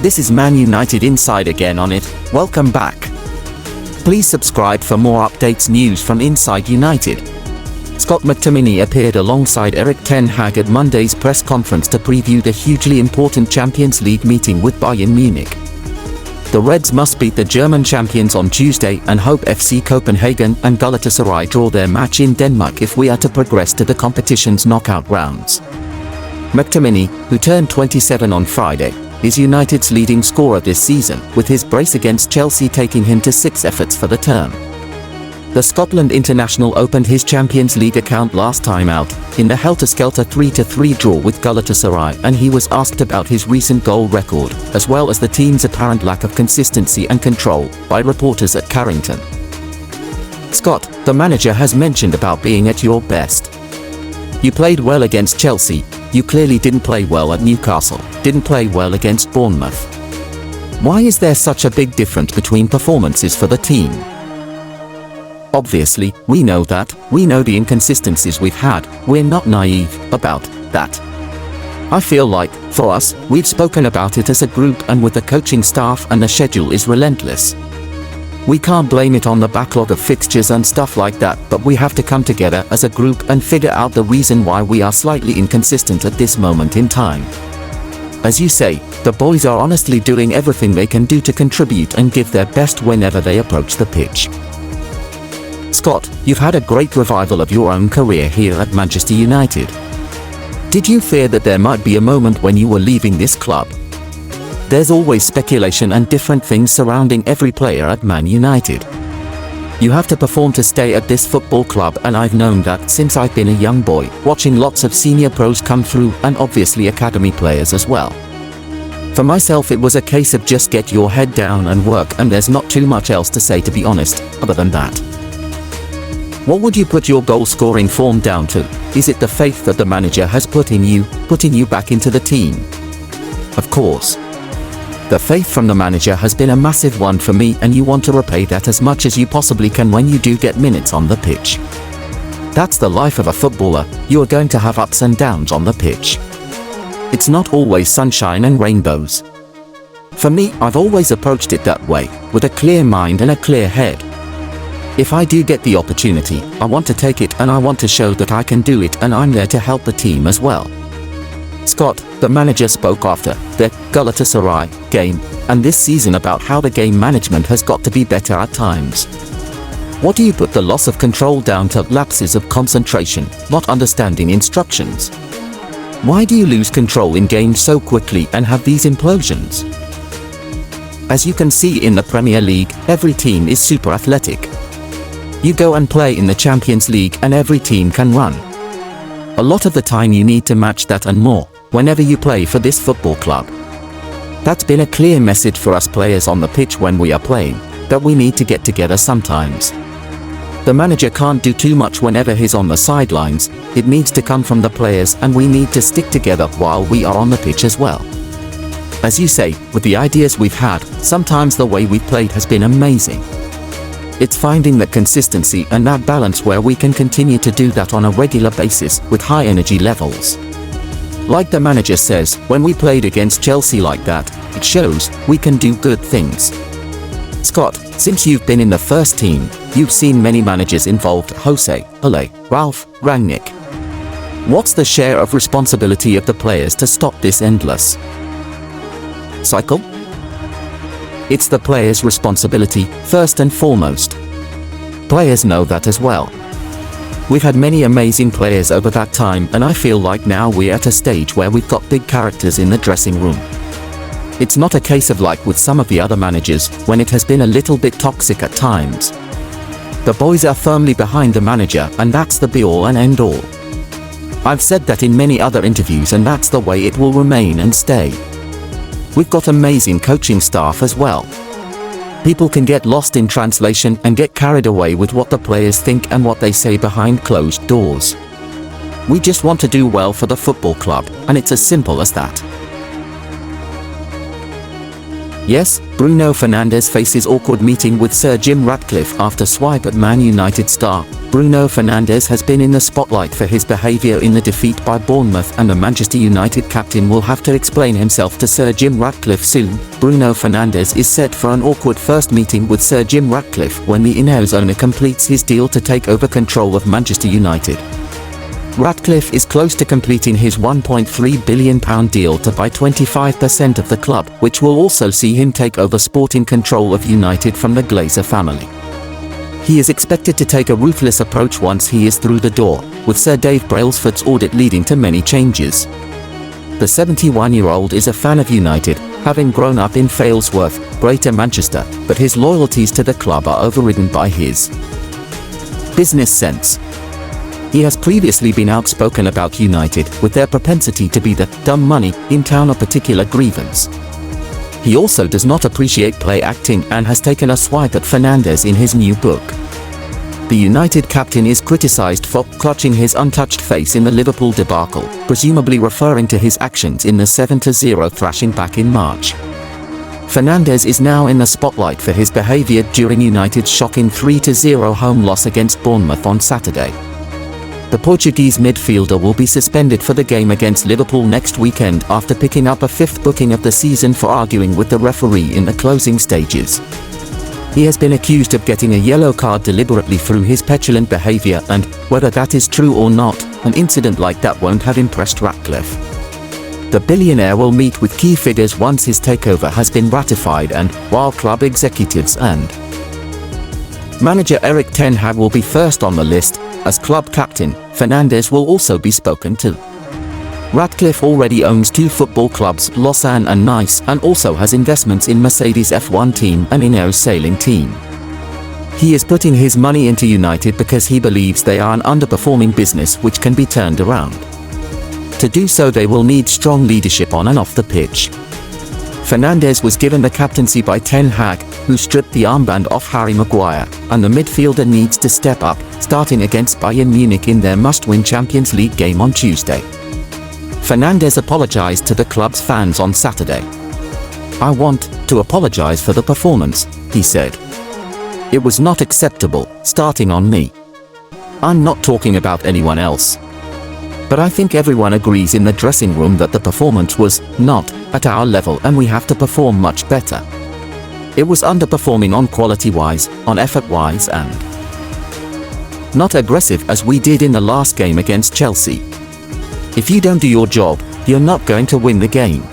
This is Man United Inside again on it. Welcome back. Please subscribe for more updates news from Inside United. Scott McTominay appeared alongside Ten HAG at Monday's press conference to preview the hugely important Champions League meeting with Bayern Munich. The Reds must beat the German champions on Tuesday and hope FC Copenhagen and Galatasaray draw their match in Denmark if we are to progress to the competition's knockout rounds. McTominay, who turned 27 on Friday, is United's leading scorer this season, with his brace against Chelsea taking him to 6 efforts for the term. The Scotland international opened his Champions League account last time out, in the helter-skelter 3-3 draw with Galatasaray, and he was asked about his recent goal record, as well as the team's apparent lack of consistency and control, by reporters at Carrington. Scott, the manager, has mentioned about being at your best. You played well against Chelsea, you clearly didn't play well at Newcastle, didn't play well against Bournemouth. Why is there such a big difference between performances for the team? Obviously, we know that, we know the inconsistencies we've had, we're not naive about that. I feel like, for us, we've spoken about it as a group and with the coaching staff, and the schedule is relentless. We can't blame it on the backlog of fixtures and stuff like that, but we have to come together as a group and figure out the reason why we are slightly inconsistent at this moment in time. As you say, the boys are honestly doing everything they can do to contribute and give their best whenever they approach the pitch. Scott, you've had a great revival of your own career here at Manchester United. Did you fear that there might be a moment when you were leaving this club? There's always speculation and different things surrounding every player at Man United. You have to perform to stay at this football club, and I've known that since I've been a young boy, watching lots of senior pros come through and obviously academy players as well. For myself, it was a case of just get your head down and work, and there's not too much else to say, to be honest, other than that. What would you put your goal-scoring form down to? Is it the faith that the manager has put in you, putting you back into the team? Of course. The faith from the manager has been a massive one for me, and you want to repay that as much as you possibly can when you do get minutes on the pitch. That's the life of a footballer. You are going to have ups and downs on the pitch. It's not always sunshine and rainbows. For me, I've always approached it that way, with a clear mind and a clear head. If I do get the opportunity, I want to take it, and I want to show that I can do it, and I'm there to help the team as well. Scott, the manager, spoke after the Galatasaray game and this season about how the game management has got to be better at times. What do you put the loss of control down to? Lapses of concentration, not understanding instructions? Why do you lose control in games so quickly and have these implosions? As you can see in the Premier League, every team is super athletic. You go and play in the Champions League and every team can run. A lot of the time you need to match that and more, whenever you play for this football club. That's been a clear message for us players on the pitch when we are playing, that we need to get together sometimes. The manager can't do too much whenever he's on the sidelines, it needs to come from the players, and we need to stick together while we are on the pitch as well. As you say, with the ideas we've had, sometimes the way we've played has been amazing. It's finding that consistency and that balance where we can continue to do that on a regular basis with high energy levels. Like the manager says, when we played against Chelsea like that, it shows we can do good things. Scott, since you've been in the first team, you've seen many managers involved: Jose, Ole, Ralph, Rangnick. What's the share of responsibility of the players to stop this endless cycle? It's the players' responsibility, first and foremost. Players know that as well. We've had many amazing players over that time, and I feel like now we're at a stage where we've got big characters in the dressing room. It's not a case of like with some of the other managers, when it has been a little bit toxic at times. The boys are firmly behind the manager, and that's the be-all and end-all. I've said that in many other interviews, and that's the way it will remain and stay. We've got amazing coaching staff as well. People can get lost in translation and get carried away with what the players think and what they say behind closed doors. We just want to do well for the football club, and it's as simple as that. Yes, Bruno Fernandes faces awkward meeting with Sir Jim Ratcliffe after swipe at Man United star. Bruno Fernandes has been in the spotlight for his behaviour in the defeat by Bournemouth, and the Manchester United captain will have to explain himself to Sir Jim Ratcliffe soon. Bruno Fernandes is set for an awkward first meeting with Sir Jim Ratcliffe when the Ineos owner completes his deal to take over control of Manchester United. Ratcliffe is close to completing his £1.3 billion deal to buy 25% of the club, which will also see him take over sporting control of United from the Glazer family. He is expected to take a ruthless approach once he is through the door, with Sir Dave Brailsford's audit leading to many changes. The 71-year-old is a fan of United, having grown up in Failsworth, Greater Manchester, but his loyalties to the club are overridden by his business sense. He has previously been outspoken about United, with their propensity to be the dumb money in town a particular grievance. He also does not appreciate play acting and has taken a swipe at Fernandes in his new book. The United captain is criticised for clutching his untouched face in the Liverpool debacle, presumably referring to his actions in the 7-0 thrashing back in March. Fernandes is now in the spotlight for his behaviour during United's shocking 3-0 home loss against Bournemouth on Saturday. The Portuguese midfielder will be suspended for the game against Liverpool next weekend after picking up a fifth booking of the season for arguing with the referee in the closing stages. He has been accused of getting a yellow card deliberately through his petulant behaviour, and, whether that is true or not, an incident like that won't have impressed Ratcliffe. The billionaire will meet with key figures once his takeover has been ratified, and, while club executives and manager E.TEN HAG will be first on the list, as club captain, Fernandes will also be spoken to. Ratcliffe already owns two football clubs, Lausanne and Nice, and also has investments in Mercedes F1 team and Ineos sailing team. He is putting his money into United because he believes they are an underperforming business which can be turned around. To do so, they will need strong leadership on and off the pitch. Fernandes was given the captaincy by Ten Hag, who stripped the armband off Harry Maguire, and the midfielder needs to step up, starting against Bayern Munich in their must-win Champions League game on Tuesday. Fernandes apologised to the club's fans on Saturday. "I want to apologise for the performance," he said. "It was not acceptable, starting on me. I'm not talking about anyone else. But I think everyone agrees in the dressing room that the performance was not at our level and we have to perform much better. It was underperforming on quality-wise, on effort-wise, and not aggressive as we did in the last game against Chelsea. If you don't do your job, you're not going to win the game."